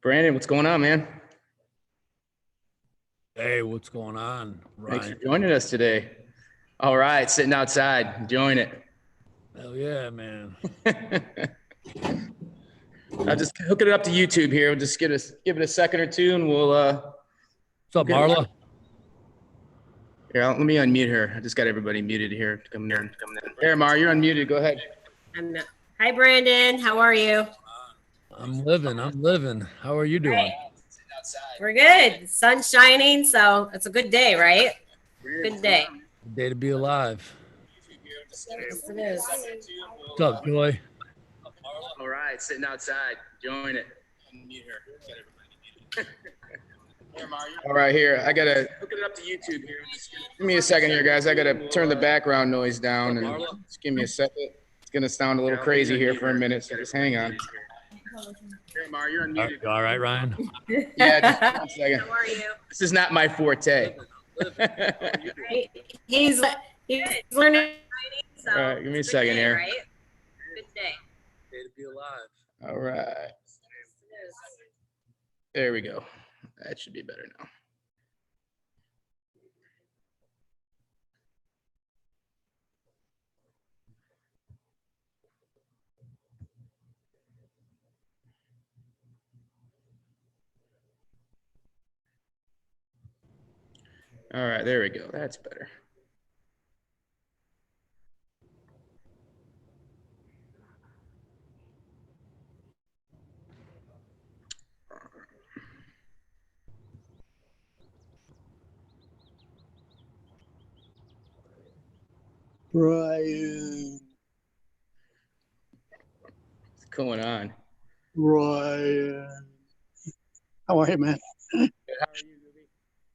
Brandon, what's going on, man? Hey, what's going on, Thanks for Ryan? joining us today. All right, sitting outside, enjoying it. Hell yeah, man. I'll just hook it up to YouTube here. We'll just give it a second or two, and we'll What's up, get Marla? here. Let me unmute her. I just got everybody muted here coming in. There, Mar, you're unmuted. Go ahead. I'm not. Hi, Brandon. How are you? I'm living. How are you doing? We're good. The sun's shining, so it's a good day, right? Good day. Good day to be alive. Yes, it is. What's up, Joy? All right, sitting outside, enjoying it. Unmute her. All right, here. I gotta hook it up to YouTube here. Just give me a second here, guys. I gotta turn the background noise down, and just give me a second. It's gonna sound a little crazy here for a minute, so just hang on. Hey, Mar, you're unmuted. You all right, Ryan? Yeah, just give me a second. How are you? This is not my forte. He's learning. So All right, give me a it's good second day, here. Right? Good day. Day to be alive. All right. Yes, it is. There we go. That should be better now. All right, there we go. That's better. Ryan, What's going on? Ryan. How are you, man? How are you, Ruby?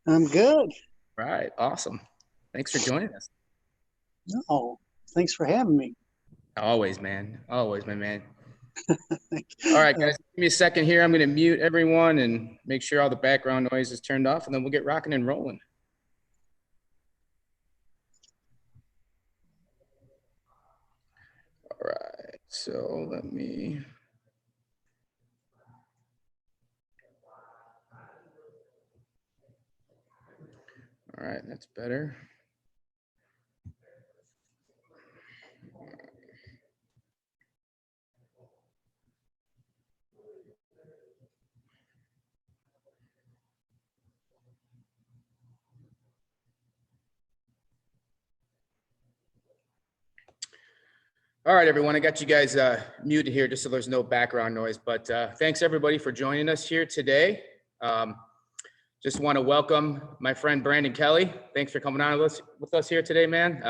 I'm good. All right, awesome. Thanks for joining us. No, thanks for having me. Always, man. Always, my man. All right, guys, give me a second here. I'm going to mute everyone and make sure all the background noise is turned off, and then we'll get rocking and rolling. All right, so let me. All right, that's better. All right, everyone, I got you guys muted here just so there's no background noise, but thanks everybody for joining us here today. Just want to welcome my friend Brandon Kelly. Thanks for coming on with us here today, man.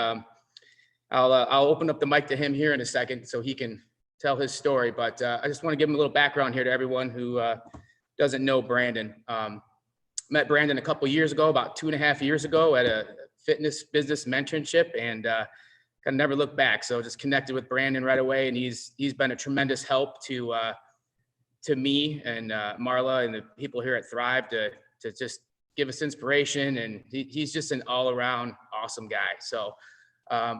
I'll open up the mic to him here in a second so he can tell his story, but I just want to give him a little background here to everyone who doesn't know Brandon. Met Brandon a couple years ago, about 2.5 years ago at a fitness business mentorship, and kind of never looked back. So just connected with Brandon right away, and he's been a tremendous help to me and Marla and the people here at Thrive to just give us inspiration, and he's just an all-around awesome guy. So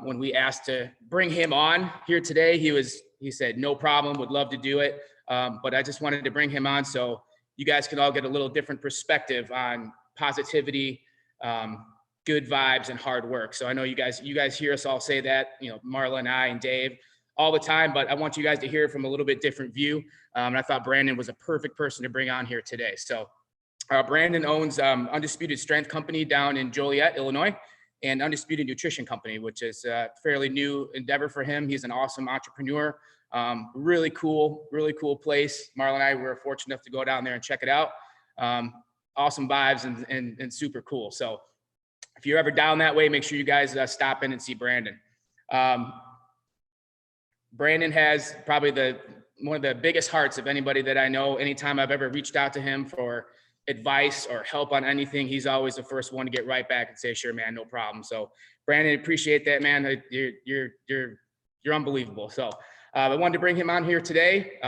when we asked to bring him on here today, he said no problem, would love to do it. But I just wanted to bring him on so you guys can all get a little different perspective on positivity, good vibes, and hard work. So I know you guys hear us all say that, Marla and I and Dave all the time, but I want you guys to hear it from a little bit different view. And I thought Brandon was a perfect person to bring on here today. So Brandon owns Undisputed Strength Company down in Joliet, Illinois, and Undisputed Nutrition Company, which is a fairly new endeavor for him. He's an awesome entrepreneur. Really cool place. Marla and I were fortunate enough to go down there and check it out. Awesome vibes and super cool. So if you're ever down that way, make sure you guys stop in and see Brandon. Brandon has probably one of the biggest hearts of anybody that I know. Anytime I've ever reached out to him for advice or help on anything, he's always the first one to get right back and say, sure, man, no problem. So Brandon, appreciate that, man. You're unbelievable. So I wanted to bring him on here today.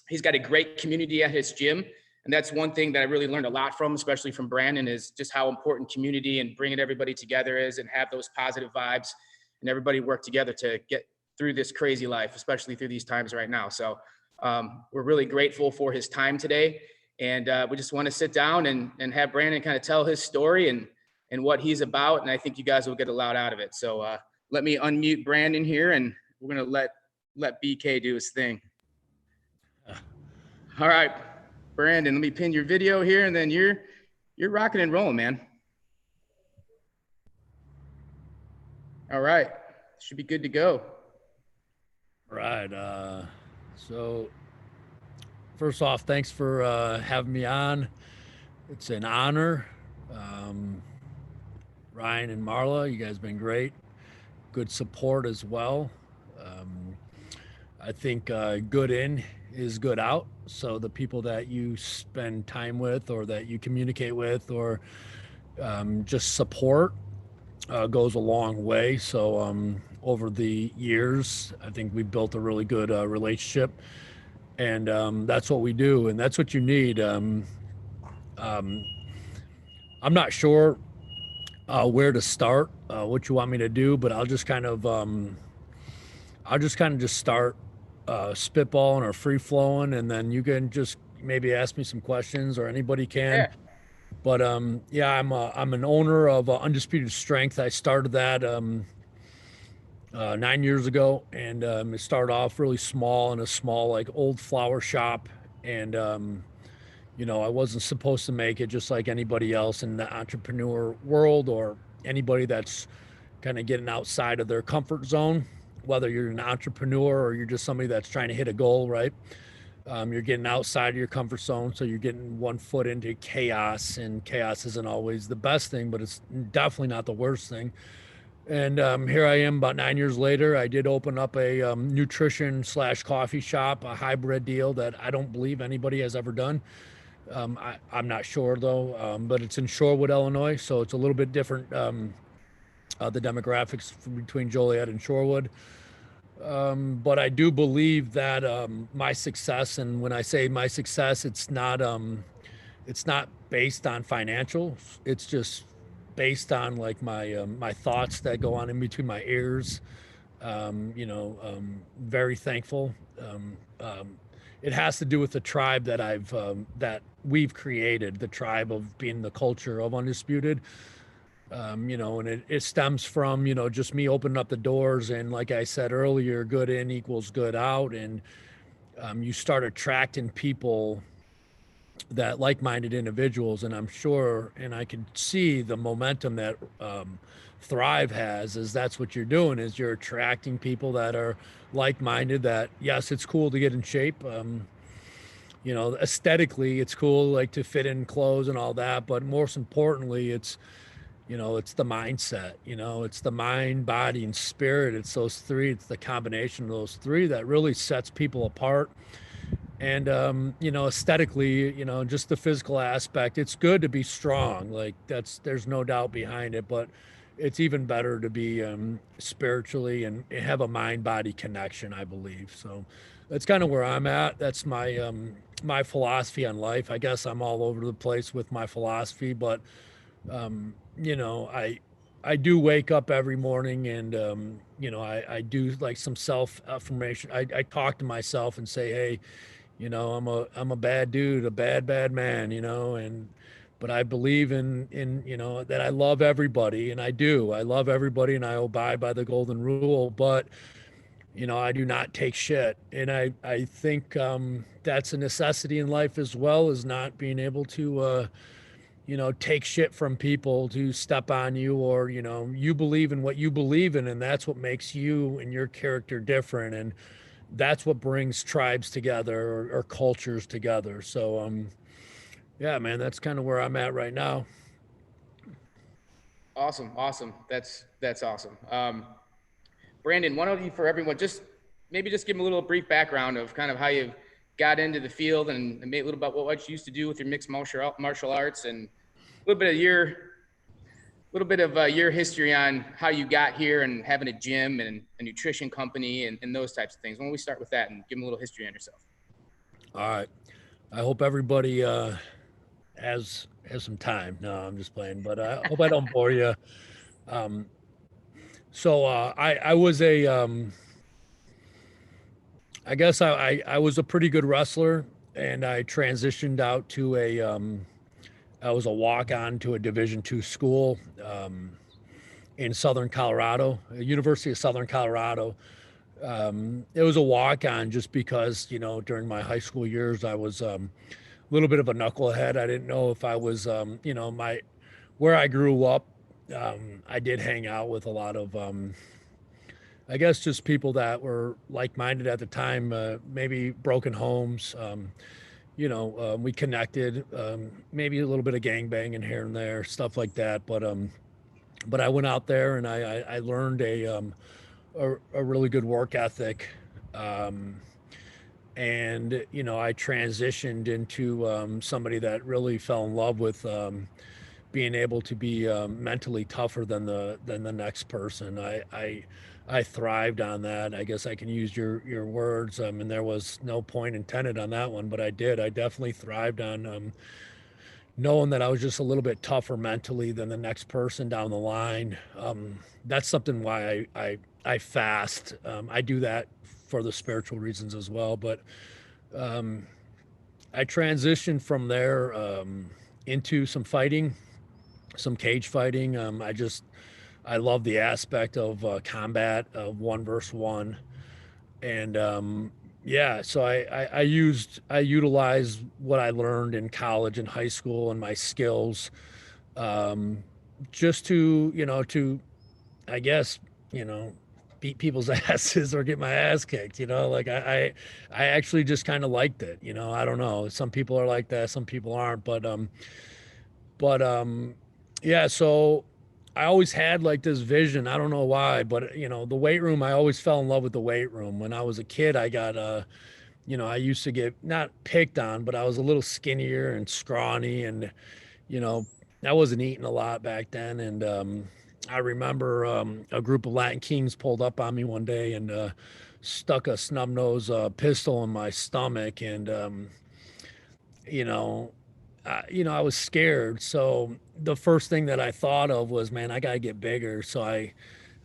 He's got a great community at his gym. And that's one thing that I really learned a lot from, especially from Brandon, is just how important community and bringing everybody together is, and have those positive vibes and everybody work together to get through this crazy life, especially through these times right now. So we're really grateful for his time today. And we just want to sit down and have Brandon kind of tell his story and what he's about. And I think you guys will get a lot out of it. So let me unmute Brandon here, and we're going to let BK do his thing. All right, Brandon, let me pin your video here, and then you're rocking and rolling, man. All right, should be good to go. Right. So first off, thanks for having me on. It's an honor. Ryan and Marla, you guys have been great. Good support as well. I think good in is good out. So the people that you spend time with or that you communicate with or just support goes a long way. So over the years, I think we built a really good relationship, and that's what we do, and that's what you need. I'm not sure where to start, what you want me to do, but I'll just kind of just start spitballing or free flowing, and then you can just maybe ask me some questions, or anybody can. Yeah. But yeah, I'm an owner of Undisputed Strength. I started that 9 years ago, and it started off really small in a small like old flower shop, and you know, I wasn't supposed to make it, just like anybody else in the entrepreneur world or anybody that's kind of getting outside of their comfort zone, whether you're an entrepreneur or you're just somebody that's trying to hit a goal, right? You're getting outside of your comfort zone, so you're getting one foot into chaos, and chaos isn't always the best thing, but it's definitely not the worst thing. And here I am about 9 years later. I did open up a nutrition / coffee shop, a hybrid deal that I don't believe anybody has ever done. I'm not sure though, but it's in Shorewood, Illinois, so it's a little bit different, the demographics between Joliet and Shorewood. But I do believe that my success, and when I say my success, it's not based on financials. It's just based on like my thoughts that go on in between my ears. Very thankful. It has to do with the tribe that we've created, the tribe of being the culture of Undisputed. And it stems from, just me opening up the doors. And like I said earlier, good in equals good out. And you start attracting people, that like-minded individuals. And I'm sure, and I can see the momentum that Thrive has, is that's what you're doing, is you're attracting people that are like-minded, that, yes, it's cool to get in shape. Aesthetically, it's cool, like to fit in clothes and all that. But most importantly, it's the mindset, it's the mind, body, and spirit. It's those three, it's the combination of those three that really sets people apart. And, aesthetically, just the physical aspect, it's good to be strong. Like there's no doubt behind it, but it's even better to be spiritually and have a mind body connection, I believe. So that's kind of where I'm at. That's my, my philosophy on life. I guess I'm all over the place with my philosophy, but I do wake up every morning, and I do like some self affirmation. I talk to myself and say, hey, I'm a bad dude, a bad man, but I believe in that I love everybody, and I love everybody, and I abide by the golden rule, but I do not take shit. And I think that's a necessity in life as well, is not being able to take shit from people to step on you, or, you believe in what you believe in, and that's what makes you and your character different. And that's what brings tribes together, or cultures together. So, yeah, man, that's kind of where I'm at right now. Awesome. That's awesome. Brandon, why don't you, for everyone, just give them a little brief background of kind of how you got into the field, and maybe a little about what you used to do with your mixed martial arts, and a little bit of your history on how you got here, and having a gym and a nutrition company, and those types of things. Why don't we start with that and give them a little history on yourself? All right. I hope everybody has some time. No, I'm just playing, but I hope I don't bore you. I was I guess I was a pretty good wrestler, and I transitioned out to I was a walk-on to a Division II school in Southern Colorado, University of Southern Colorado. It was a walk-on just because, during my high school years, I was a little bit of a knucklehead. I didn't know if I was, where I grew up, I did hang out with a lot of, I guess, just people that were like-minded at the time, maybe broken homes. We connected, maybe a little bit of gangbanging here and there, stuff like that. But I went out there and I learned a really good work ethic. And I transitioned into somebody that really fell in love with being able to be mentally tougher than the next person. I thrived on that. I guess I can use your words. And there was no point intended on that one, but I did. I definitely thrived on knowing that I was just a little bit tougher mentally than the next person down the line. That's something why I fast. I do that for the spiritual reasons as well. But I transitioned from there into some fighting, some cage fighting. I love the aspect of combat of 1v1. And so I utilized what I learned in college and high school and my skills, just to I guess, beat people's asses or get my ass kicked. Like I actually just kind of liked it. I don't know. Some people are like that, some people aren't, but yeah. So I always had like this vision. I don't know why, but the weight room, I always fell in love with the weight room. When I was a kid, I got I used to get not picked on, but I was a little skinnier and scrawny, and I wasn't eating a lot back then. And I remember a group of Latin Kings pulled up on me one day and stuck a snub nose pistol in my stomach, and I was scared. So the first thing that I thought of was, man, I gotta get bigger. So I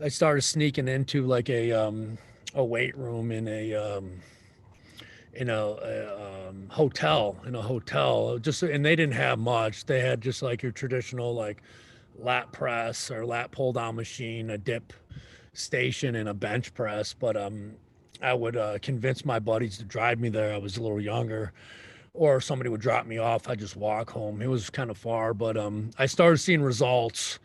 started sneaking into like a weight room in a hotel, just, and they didn't have much. They had just like your traditional like lat press or lat pull down machine, a dip station, and a bench press. But I would convince my buddies to drive me there. I was a little younger, or somebody would drop me off. I'd just walk home. It was kind of far, but I started seeing results.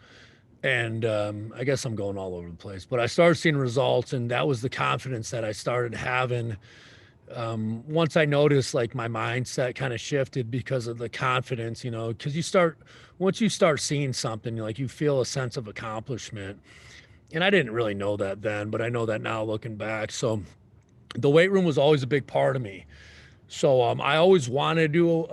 And I guess I'm going all over the place, but I started seeing results, and that was the confidence that I started having. Once I noticed like my mindset kind of shifted because of the confidence, because once you start seeing something, like you feel a sense of accomplishment. And I didn't really know that then, but I know that now looking back. So the weight room was always a big part of me. So I always wanted to do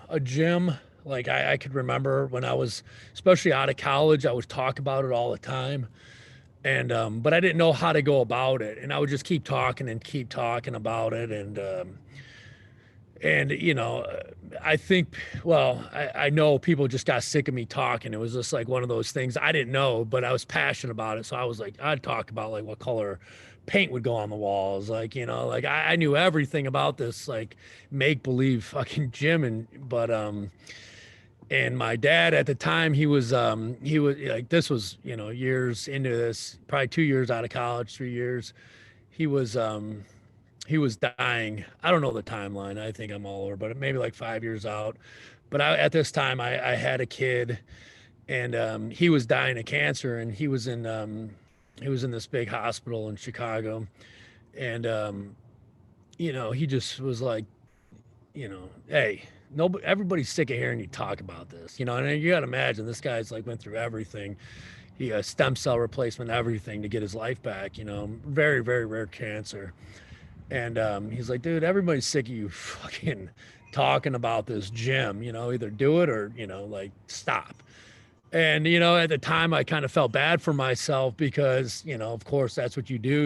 a gym. Like I could remember when I was, especially out of college, I would talk about it all the time. And but I didn't know how to go about it. And I would just keep talking about it. And I think, well, I know people just got sick of me talking. It was just like one of those things I didn't know, but I was passionate about it. So I was like, I'd talk about like what color paint would go on the walls. Like, like I knew everything about this, like make believe fucking gym. And my dad at the time, he was like, this was, years into this, probably 2 years out of college, 3 years. He was dying. I don't know the timeline. I think I'm all over, but maybe like 5 years out. But at this time I had a kid, and he was dying of cancer, and he was in this big hospital in Chicago. And he just was like, hey, nobody, everybody's sick of hearing you talk about this, and you got to imagine this guy's like went through everything. He stem cell replacement, everything to get his life back, very, very rare cancer. And he's like, dude, everybody's sick of you fucking talking about this gym, either do it or, like stop. And, at the time I kind of felt bad for myself because, of course that's what you do.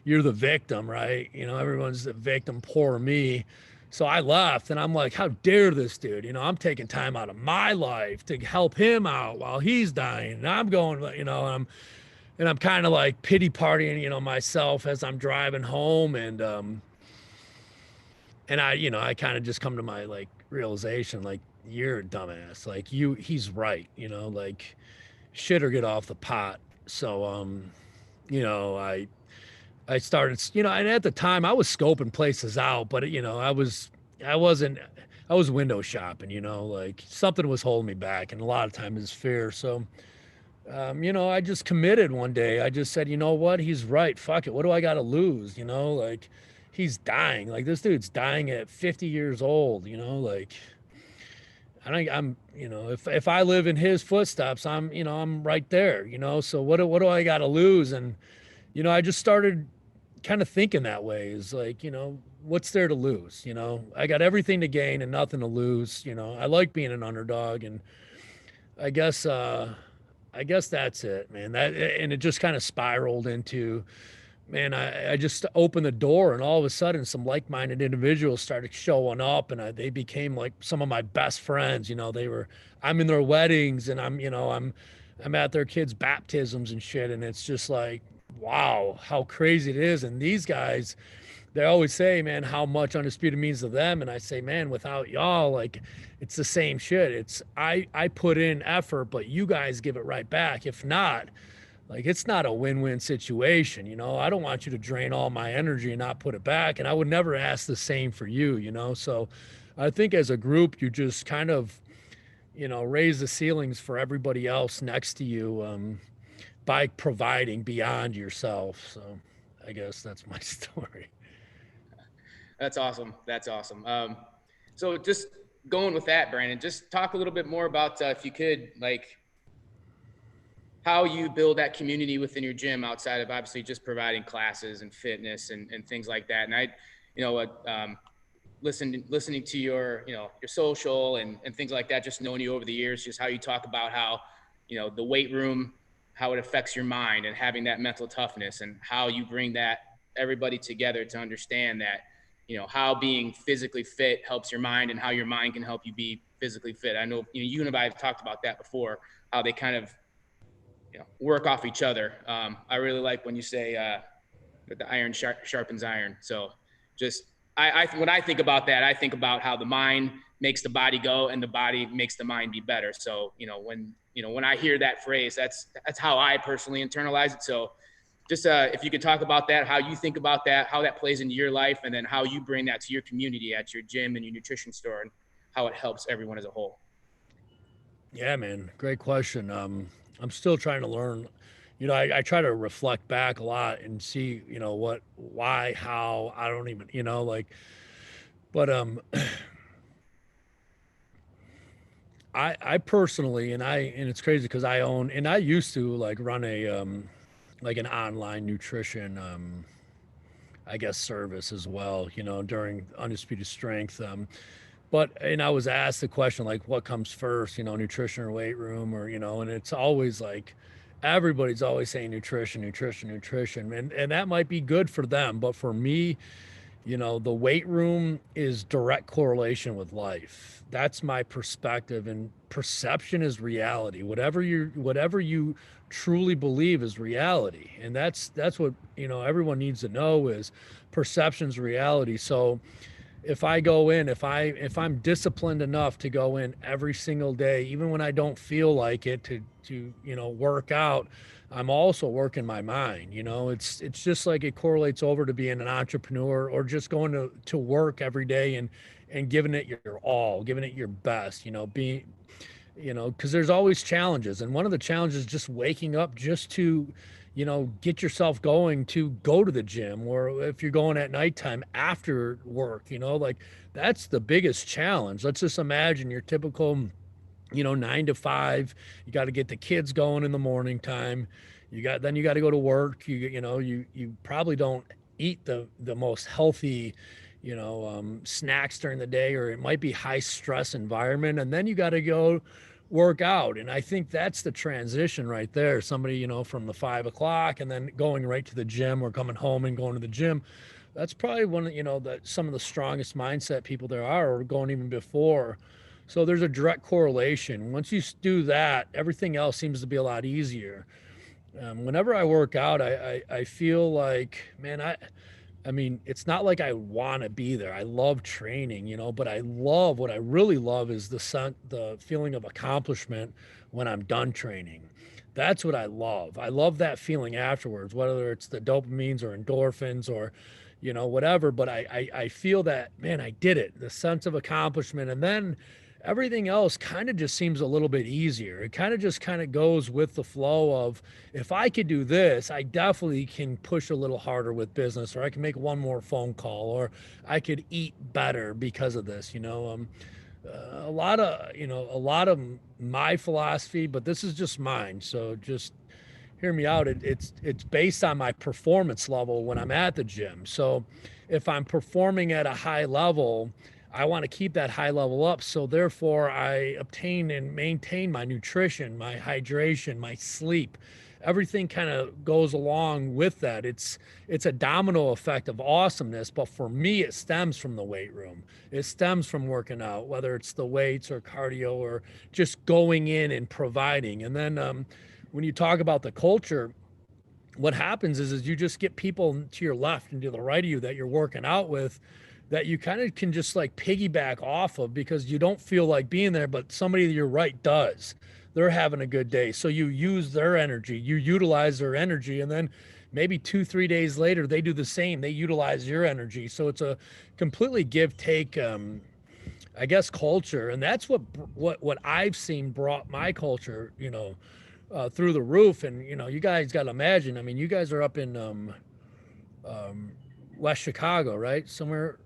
You're the victim, right? Everyone's the victim, poor me. So I left, and I'm like, how dare this dude? I'm taking time out of my life to help him out while he's dying. And I'm going, and I'm kind of like pity partying, myself as I'm driving home. And And I kind of just come to my like realization, like, you're a dumbass. Like he's right, like shit or get off the pot. So, I started, and at the time I was scoping places out, but I wasn't, I was window shopping, like something was holding me back. And a lot of times it's fear. So, I just committed one day. I just said, you know what? He's right. Fuck it. What do I got to lose? Like he's dying. Like this dude's dying at 50 years old, like I'm, if I live in his footsteps, I'm right there, so what do I got to lose? And, I just started kind of thinking that way is like, what's there to lose? I got everything to gain and nothing to lose. I like being an underdog, and I guess, I guess that's it, man. And it just kind of spiraled into, man, I just opened the door, and all of a sudden some like-minded individuals started showing up, and they became like some of my best friends. I'm in their weddings, and I'm at their kids' baptisms and shit. And it's just like, wow, how crazy it is. And these guys, they always say, man, how much Undisputed means to them. And I say, man, without y'all, like, it's the same shit. I put in effort, but you guys give it right back. If not, like, it's not a win-win situation. I don't want you to drain all my energy and not put it back. And I would never ask the same for you, So I think as a group, you just kind of, raise the ceilings for everybody else next to you, by providing beyond yourself. So I guess that's my story. That's awesome. That's awesome. So just going with that, Brandon, just talk a little bit more about, if you could, like, how you build that community within your gym outside of obviously just providing classes and fitness and things like that. And listening to your social and things like that, just knowing you over the years, just how you talk about how, the weight room, how it affects your mind, and having that mental toughness, and how you bring that everybody together to understand that, how being physically fit helps your mind, and how your mind can help you be physically fit. I know, you and I have talked about that before, how they kind of, work off each other. I really like when you say that the iron sharpens iron. So just, when I think about that, I think about how the mind makes the body go and the body makes the mind be better. So, when I hear that phrase, that's how I personally internalize it. So just if you could talk about that, how you think about that, how that plays into your life, and then how you bring that to your community at your gym and your nutrition store, and how it helps everyone as a whole. Yeah, man. Great question. I'm still trying to learn. I try to reflect back a lot and see, why, how, I don't even, but I personally, and it's crazy because I used to like run a like an online nutrition I guess service as well, during Undisputed Strength. And I was asked the question, like, what comes first, nutrition or weight room, or, and it's always like, everybody's always saying nutrition, nutrition, nutrition. And that might be good for them. But for me, the weight room is direct correlation with life. That's my perspective, and perception is reality. Whatever you truly believe is reality. And that's what, everyone needs to know is perception's reality. So if I go in, if I'm disciplined enough to go in every single day, even when I don't feel like it, to work out, I'm also working my mind. It's just like it correlates over to being an entrepreneur, or just going to work every day and giving it your all, giving it your best, because there's always challenges. And one of the challenges is just waking up just to, get yourself going to go to the gym, or if you're going at nighttime after work, like that's the biggest challenge. Let's just imagine your typical, 9 to 5, you got to get the kids going in the morning time. Then you got to go to work. You probably don't eat the most healthy, snacks during the day, or it might be high stress environment. And then you got to go work out. And I think that's the transition right there. Somebody, from the 5 o'clock and then going right to the gym, or coming home and going to the gym. That's probably one of, some of the strongest mindset people there are, or going even before. So there's a direct correlation. Once you do that, everything else seems to be a lot easier. Whenever I work out, I feel like, man, I mean, it's not like I want to be there. I love training, but what I really love is the feeling of accomplishment when I'm done training. That's what I love. I love that feeling afterwards, whether it's the dopamines or endorphins or, whatever. But I feel that, man, I did it, the sense of accomplishment. And then everything else kind of just seems a little bit easier. It kind of goes with the flow of, if I could do this, I definitely can push a little harder with business, or I can make one more phone call, or I could eat better because of this. A lot of my philosophy, but this is just mine. So just hear me out. It's based on my performance level when I'm at the gym. So if I'm performing at a high level, I want to keep that high level up. So therefore, I obtain and maintain my nutrition, my hydration, my sleep. Everything kind of goes along with that. It's a domino effect of awesomeness, but for me, it stems from the weight room. It stems from working out, whether it's the weights or cardio or just going in and providing. And then when you talk about the culture, what happens is you just get people to your left and to the right of you that you're working out with, that you kind of can just like piggyback off of, because you don't feel like being there, but somebody to your right does. They're having a good day. So you use their energy, you utilize their energy, and then maybe 2-3 days later, they do the same. They utilize your energy. So it's a completely give take, I guess, culture. And that's what I've seen brought my culture, through the roof. And you guys got to imagine. I mean, you guys are up in West Chicago, right? Somewhere.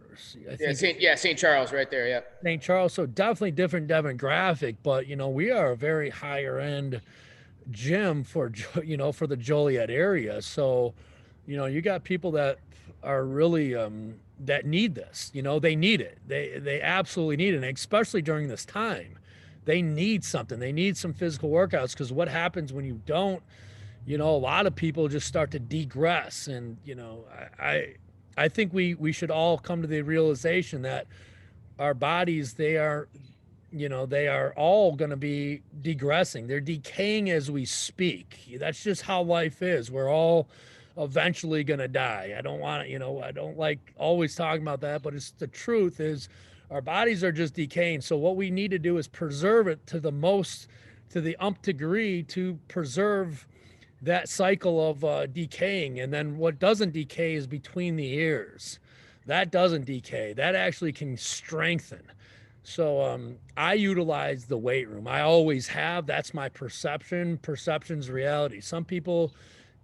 I think St. Charles, right there. Yeah. St. Charles. So definitely different demographic, but we are a very higher end gym for for the Joliet area. So you got people that are really that need this. They need it. They absolutely need it, and especially during this time. They need something. They need some physical workouts, because what happens when you don't, a lot of people just start to degress. And I think we should all come to the realization that our bodies, they are all going to be degressing. They're decaying as we speak. That's just how life is. We're all eventually going to die. I don't want to, I don't like always talking about that, but it's the truth is our bodies are just decaying. So what we need to do is preserve it to the umpth degree, to preserve that cycle of decaying. And then what doesn't decay is between the ears. That doesn't decay. That actually can strengthen. So I utilize the weight room. I always have. That's my perception. Perception's reality. Some people,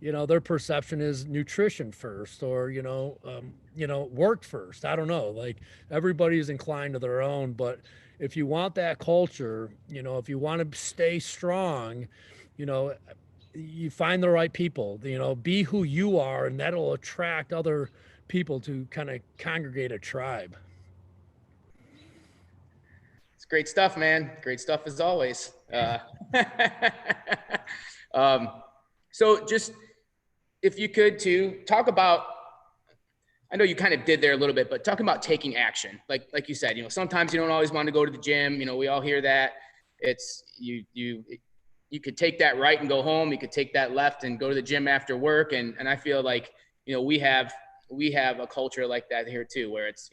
their perception is nutrition first, or work first. I don't know. Like, everybody's inclined to their own. But if you want that culture, if you want to stay strong, you find the right people. Be who you are, and that'll attract other people to kind of congregate a tribe. Great stuff, man. Great stuff as always. So just, if you could talk about, I know you kind of did there a little bit, but talking about taking action, like you said, sometimes you don't always want to go to the gym. We all hear that. It's you could take that right and go home. You could take that left and go to the gym after work. And I feel like, we have a culture like that here too, where it's,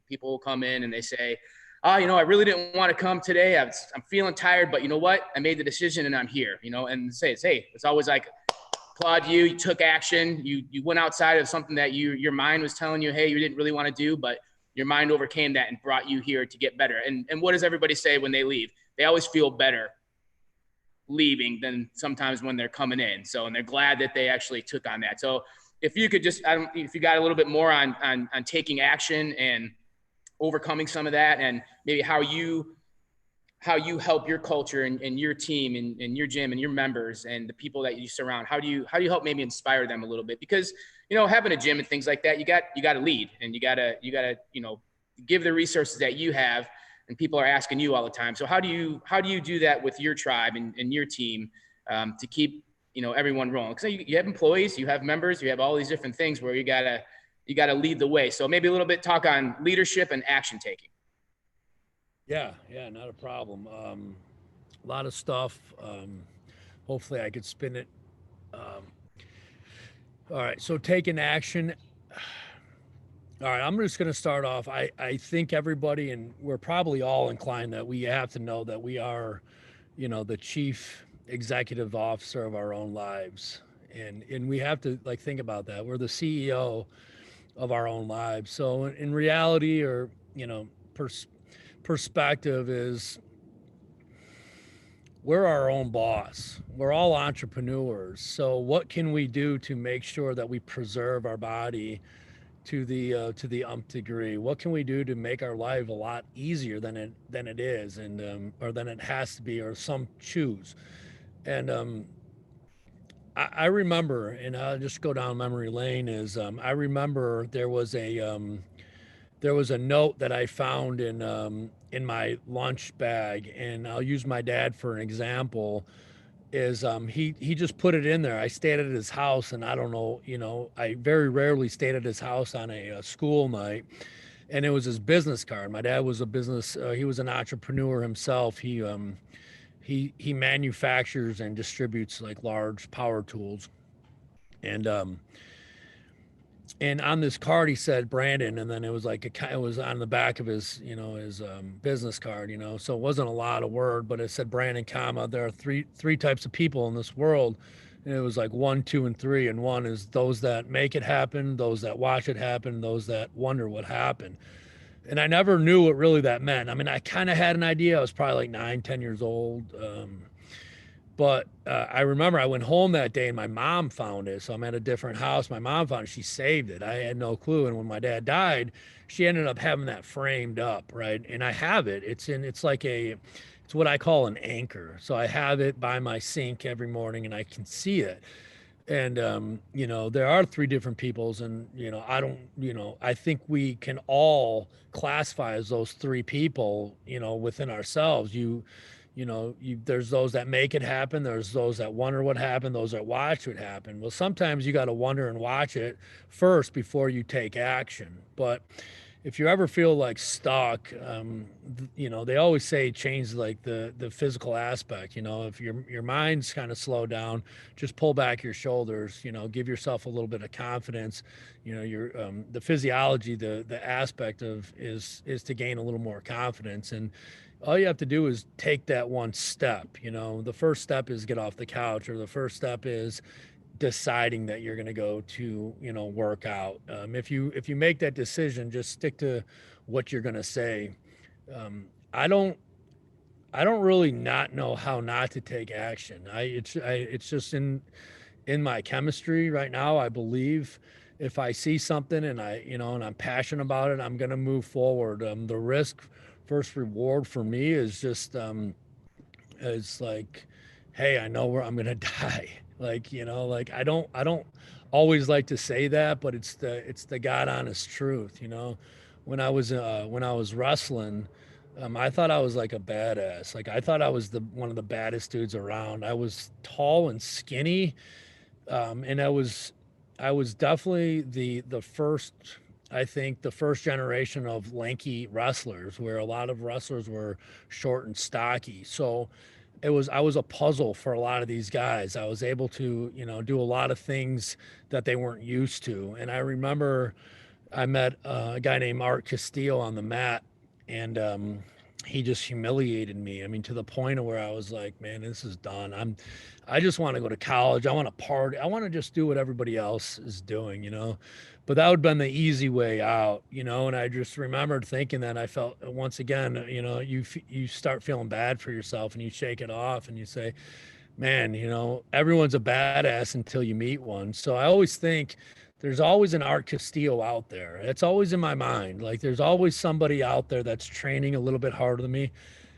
people will come in and they say, I really didn't want to come today. I'm feeling tired, but you know what? I made the decision and I'm here, and it's always like, applaud you. You took action. You went outside of something that your mind was telling you, hey, you didn't really want to do, but your mind overcame that and brought you here to get better. And what does everybody say when they leave? They always feel better leaving than sometimes when they're coming in. So, and they're glad that they actually took on that. So if you could just, if you got a little bit more on taking action and overcoming some of that, and maybe how you help your culture and your team and your gym and your members and the people that you surround, how do you help maybe inspire them a little bit? Because, having a gym and things like that, you got to lead, and you got to, give the resources that you have, and people are asking you all the time. So how do you do that with your tribe and your team to keep, everyone rolling? Because you have employees, you have members, you have all these different things where you got to lead the way. So maybe a little bit talk on leadership and action taking. Yeah, not a problem. A lot of stuff. Hopefully I could spin it. All right, so taking action. All right, I'm just going to start off. I think everybody, and we're probably all inclined that we have to know that we are, the chief executive officer of our own lives. And we have to like think about that. We're the CEO of our own lives. So in reality, or, perspective is we're our own boss. We're all entrepreneurs. So what can we do to make sure that we preserve our body to the umpth degree? What can we do to make our life a lot easier than it is, and or than it has to be, or some choose? And I remember, and I'll just go down memory lane. Is I remember there was a note that I found in my lunch bag, and I'll use my dad for an example. Is he just put it in there. I stayed at his house, and I don't know, I very rarely stayed at his house on a school night, and it was his business card. My dad was a business, he was an entrepreneur himself. He manufactures and distributes like large power tools, and on this card he said Brandon, and then it was like it was on the back of his his business card, so it wasn't a lot of word, but it said Brandon, comma, there are three types of people in this world, and it was like 1, 2, and 3, and one is those that make it happen, those that watch it happen, those that wonder what happened. And I never knew what really that meant. I mean, I kind of had an idea. I was probably like 9, 10 years old. But I remember I went home that day and my mom found it. So I'm at a different house. My mom found it. She saved it. I had no clue. And when my dad died, she ended up having that framed up, right? And I have it. It's what I call an anchor. So I have it by my sink every morning and I can see it. And there are three different peoples, and I don't, I think we can all classify as those three people, within ourselves. There's those that make it happen, there's those that wonder what happened, those that watch what happened. Well, sometimes you got to wonder and watch it first before you take action. But if you ever feel like stuck, they always say change like the physical aspect. If your mind's kind of slowed down, just pull back your shoulders. Give yourself a little bit of confidence. Your the physiology, the aspect of is to gain a little more confidence, and all you have to do is take that one step. The first step is get off the couch, or the first step is deciding that you're going to go to work out. If you make that decision, just stick to what you're going to say. I don't really not know how not to take action. It's just in my chemistry right now. I believe if I see something and and I'm passionate about it, I'm going to move forward. The risk versus reward for me is just it's like, hey, I know where I'm going to die. Like, I don't always like to say that, but it's the God honest truth. When I was wrestling, I thought I was like a badass. Like, I thought I was one of the baddest dudes around. I was tall and skinny. And I was definitely the first, I think the first generation of lanky wrestlers, where a lot of wrestlers were short and stocky. So I was a puzzle for a lot of these guys. I was able to, do a lot of things that they weren't used to. And I remember I met a guy named Art Castillo on the mat, and he just humiliated me. I mean, to the point of where I was like, man, this is done. I just want to go to college. I want to party. I want to just do what everybody else is doing, but that would have been the easy way out, and I just remembered thinking that. I felt, once again, you start feeling bad for yourself, and you shake it off and you say, man, everyone's a badass until you meet one. So I always think there's always an Art Castillo out there. It's always in my mind. Like, there's always somebody out there that's training a little bit harder than me.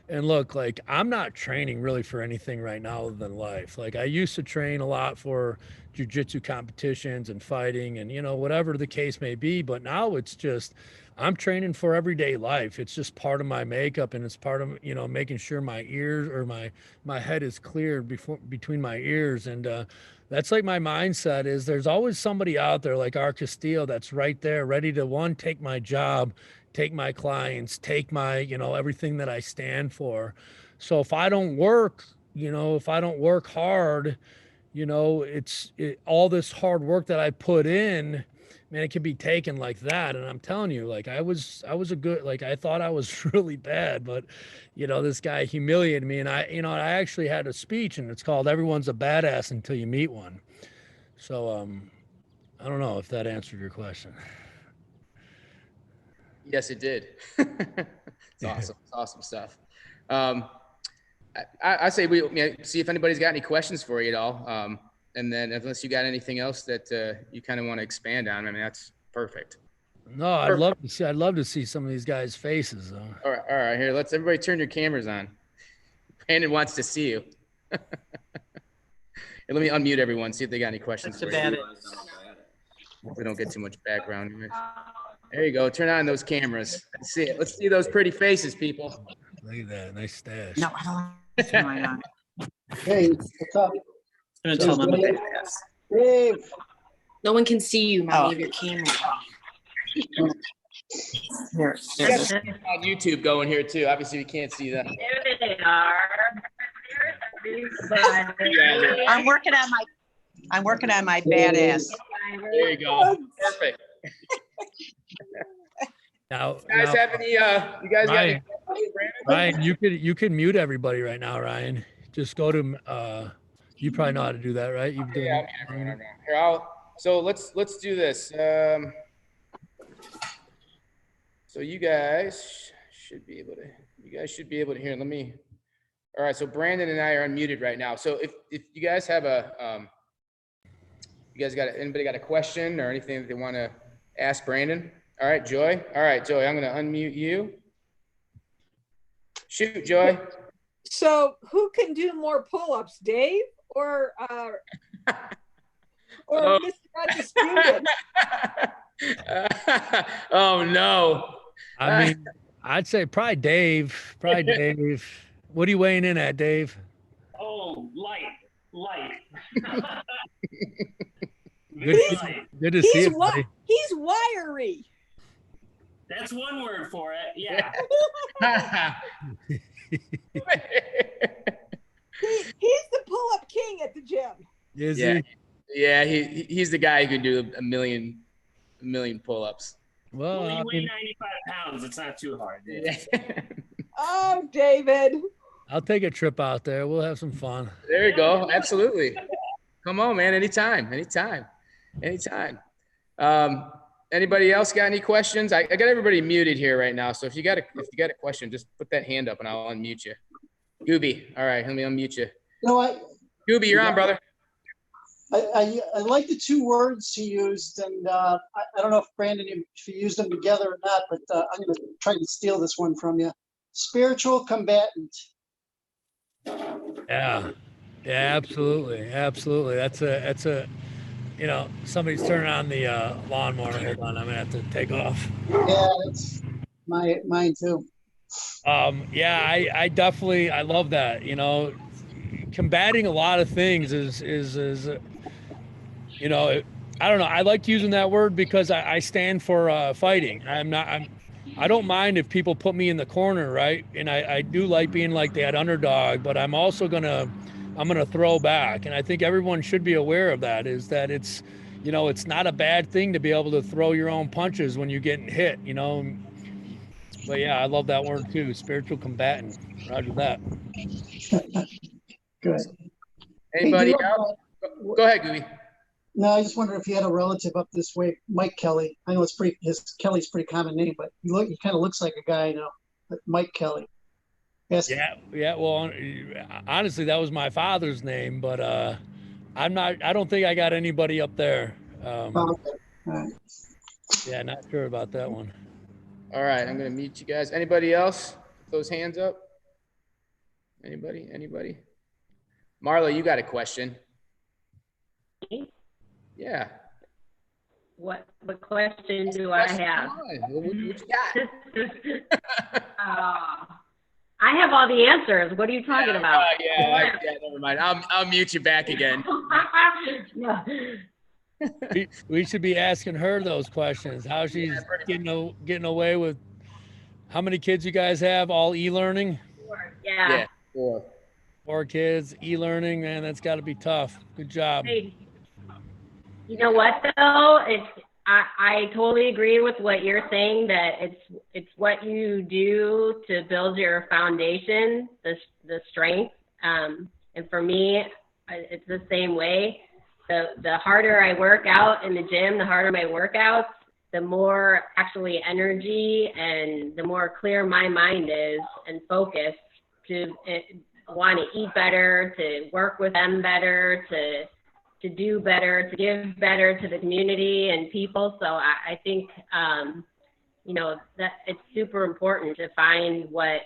And look, like, I'm not training really for anything right now other than life. Like, I used to train a lot for jujitsu competitions and fighting and, whatever the case may be. But now it's just, I'm training for everyday life. It's just part of my makeup, and it's part of, making sure my ears, or my head is cleared between my ears. And that's like my mindset is there's always somebody out there like Art Castillo that's right there ready to, take my job, take my clients, take my, everything that I stand for. So if I don't work, if I don't work hard, all this hard work that I put in man, it can be taken like that. And I'm telling you, like I was a good, like I thought I was really bad, but you know, this guy humiliated me. And I actually had a speech, and it's called "Everyone's a Badass Until You Meet One." So I don't know if that answered your question. Yes, it did. It's awesome. It's awesome stuff. I say we see if anybody's got any questions for you at all. And then unless you got anything else that you kind of want to expand on, I mean, that's perfect. No, I'd love to see some of these guys' faces though. All right. Here, let's everybody turn your cameras on. Brandon wants to see you. Here, let me unmute everyone. See if they got any questions for you. We don't get too much background noise. There you go. Turn on those cameras. Let's see it. Let's see those pretty faces, people. Look at that, nice stash. No, I don't want to turn mine on. Hey, what's up? I'm gonna tell them what that is. Dave. No one can see you, Mommy. Your camera. Here, We got some on YouTube going here too. Obviously, we can't see them. There they are. I'm working on my badass. There you go. Perfect. Now, You guys have any? You guys got any? Ryan, you can mute everybody right now, Ryan. Just go to you probably know how to do that, right? You've done Yeah, here, so let's do this. So you guys should be able to hear. Let me. All right. So Brandon and I are unmuted right now. So if you guys have anybody got a question or anything that they want to ask Brandon? All right, Joy. All right, Joy, I'm going to unmute you. Shoot, Joy. So who can do more pull-ups, Dave or Mr. Undisputed? Oh no. I mean, I'd say probably Dave. Probably Dave. What are you weighing in at, Dave? Oh, light. Good to see you, buddy. He's wiry. That's one word for it. Yeah. He's the pull-up king at the gym. Is Yeah. he? Yeah, he's the guy who can do a million pull-ups. Well, Well, I you weigh mean, 95 pounds. It's not too hard. Oh, David. I'll take a trip out there. We'll have some fun. There you go. Absolutely. Come on, man. Anytime. Anybody else got any questions? I got everybody muted here right now. So if you got a question, just put that hand up and I'll unmute you. Gooby. All right. Let me unmute you. No, Gooby, you're on, brother. I like the two words he used, and I don't know if Brandon, if you used them together or not, but I'm going to try to steal this one from you. Spiritual combatant. Yeah, absolutely. That's a somebody's turning on the lawnmower. Hold on, I'm gonna have to take off. Yeah, that's mine too. Yeah, I definitely love that. Combating a lot of things is I don't know. I like using that word because I stand for fighting. I don't mind if people put me in the corner, right? And I do like being like that underdog, but I'm also I'm gonna throw back. And I think everyone should be aware of that, is that it's not a bad thing to be able to throw your own punches when you're getting hit, But yeah, I love that word too, spiritual combatant. Roger that. Good. Anybody Hey, else? Go ahead, Gooby. No, I just wonder if you had a relative up this way, Mike Kelly. I know Kelly's a pretty common name, but he kind of looks like a guy I know, Mike Kelly. Yes. Yeah. Well, honestly, that was my father's name, but I don't think I got anybody up there. Okay. All right. Yeah, not sure about that one. All right, I'm gonna mute you guys. Anybody else? Put those hands up. Anybody? Marla, you got a question? Yeah. What question do I have? Come on. What you got? I have all the answers. What are you talking about? Yeah, never mind. I'll mute you back again. No. We should be asking her those questions. How she's getting away with. How many kids you guys have? All e-learning? Yeah. 4 kids, e-learning. Man, that's got to be tough. Good job. Hey, you know what though? I totally agree with what you're saying, that it's what you do to build your foundation, the strength. And for me, it's the same way. The harder I work out in the gym, the harder my workouts, the more actually energy and the more clear my mind is and focused to want to eat better, to work with them better, to do better, to give better to the community and people. So I think, that it's super important to find what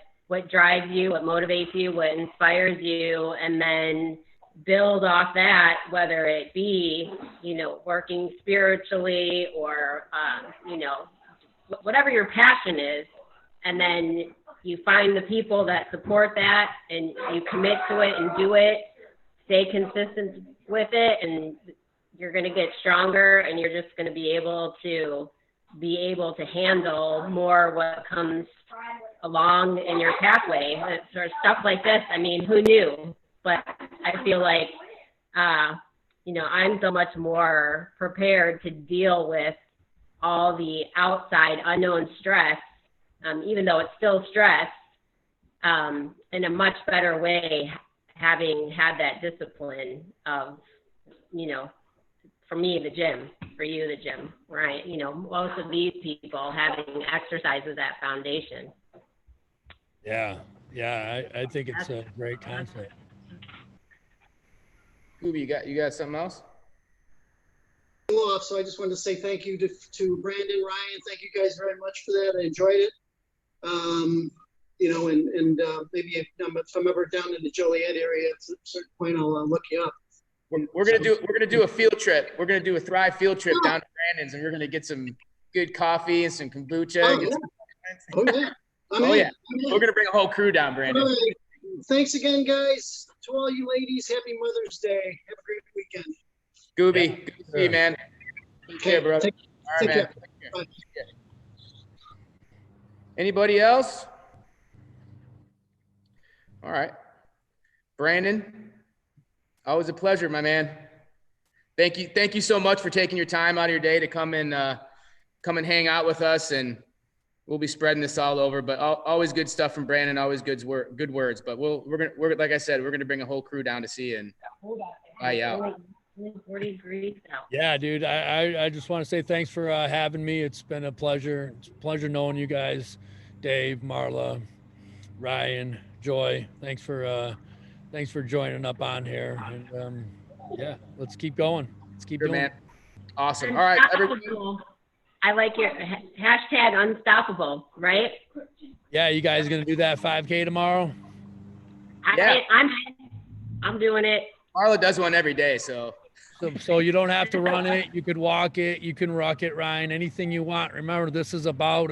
drives you, what motivates you, what inspires you, and then build off that, whether it be, working spiritually or, whatever your passion is. And then you find the people that support that and you commit to it and do it, stay consistent with it, and you're going to get stronger, and you're just going to be able to handle more what comes along in your pathway. Sort of stuff like this, I mean, who knew? But I feel like, I'm so much more prepared to deal with all the outside unknown stress, even though it's still stress, in a much better way, having had that discipline of, for me, the gym, for you, the gym, right? Most of these people having exercise as that foundation. Yeah. I think it's a great concept. Scooby, you got something else? Off, so I just wanted to say thank you to Brandon, Ryan. Thank you guys very much for that. I enjoyed it. Maybe if I'm ever down in the Joliet area at a certain point, I'll look you up. We're gonna do a field trip. We're gonna do a Thrive field trip down to Brandon's, and we're gonna get some good coffee and some kombucha. We're gonna bring a whole crew down, Brandon. All right. Thanks again, guys. To all you ladies, happy Mother's Day. Have a great weekend. Gooby, good to see you, man. Take care, brother. All right, man. Bye. Anybody else? All right. Brandon, always a pleasure, my man. Thank you so much for taking your time out of your day to come and hang out with us, and we'll be spreading this all over. But always good stuff from Brandon, always good words. But we're like I said, we're gonna bring a whole crew down to see you and fly you out. 40 degrees out. Yeah, dude. I just want to say thanks for having me. It's been a pleasure. It's a pleasure knowing you guys, Dave, Marla, Ryan, Joy. Thanks for joining up on here. And let's keep going. Let's keep doing man. it. Awesome. All right, everybody. I like your hashtag unstoppable, right? Yeah, you guys gonna do that 5K tomorrow? I'm doing it. Marla does one every day, so you don't have to run it. You could walk it. You can ruck it, Ryan. Anything you want. Remember, this is about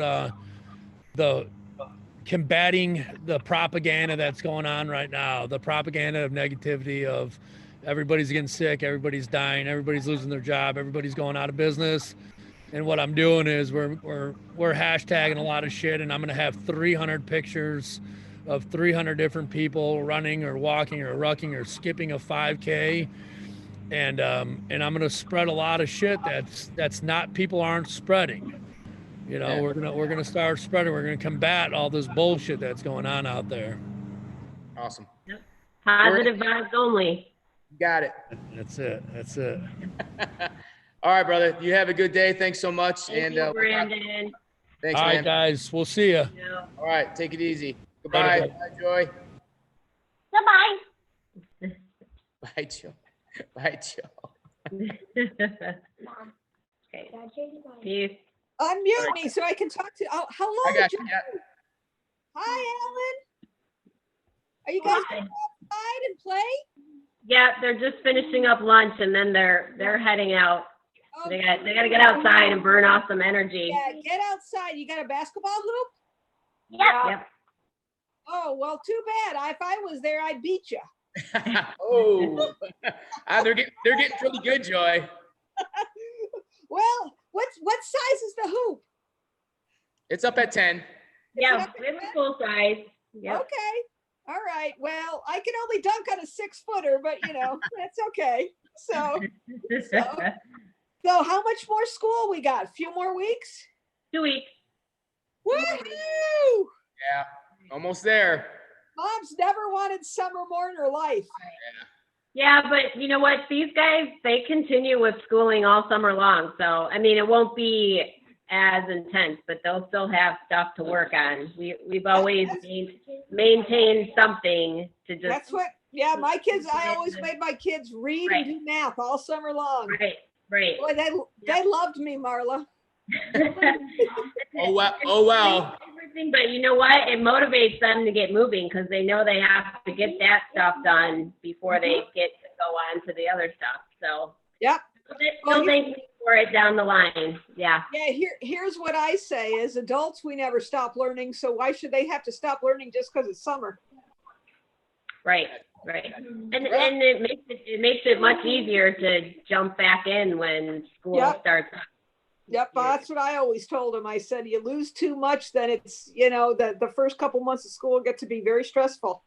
the combating the propaganda that's going on right now. The propaganda of negativity, of everybody's getting sick, everybody's dying, everybody's losing their job, everybody's going out of business. And what I'm doing is we're hashtagging a lot of shit, and I'm gonna have 300 pictures of 300 different people running or walking or rucking or skipping a 5K. And I'm gonna spread a lot of shit that's not, people aren't spreading. We're gonna start spreading. We're gonna combat all this bullshit that's going on out there. awesome. Yep. Positive vibes only. Got it. That's it. All right, brother. You have a good day. Thanks so much. Thank you, Brandon. Thanks, All man. right, guys. We'll see you. Yeah. All right. Take it easy. Goodbye. Bye. Bye, Joy. Goodbye. Bye, Joe. Bye, Joe. Okay. Peace. Unmute me so I can talk to. Oh, hello. I got you. John. Yeah. Hi, Ellen. Are you guys going outside and play? Yeah, they're just finishing up lunch and then they're heading out. Oh, They got to get outside and burn off some energy. yeah, get outside. You got a basketball hoop? Yep. Oh, well, too bad. If I was there, I'd beat you. Oh, they're getting pretty good, Joy. Well, what size is the hoop? It's up at 10. Yeah, it was full size. Yep. Okay. All right. Well, I can only dunk on a 6-footer, but that's okay. So So how much more school we got? A few more weeks? 2 weeks. Woohoo! Yeah, almost there. Mom's never wanted summer more in her life. Yeah, but you know what? These guys, they continue with schooling all summer long. So, I mean, it won't be as intense, but they'll still have stuff to work on. We've always maintained something to just. That's what, yeah, my kids, I always made my kids read Right. and do math all summer long. Right. Boy, they loved me, Marla. Oh well. Oh well. Everything, but you know what? It motivates them to get moving because they know they have to get that stuff done before they get to go on to the other stuff. So Yep. They'll thank me for it down the line. Yeah. Yeah, here's what I say. As adults, we never stop learning, so why should they have to stop learning just because it's summer? Right. And it makes it much easier to jump back in when school starts. Yep, that's what I always told them. I said, you lose too much, then it's, the first couple months of school get to be very stressful.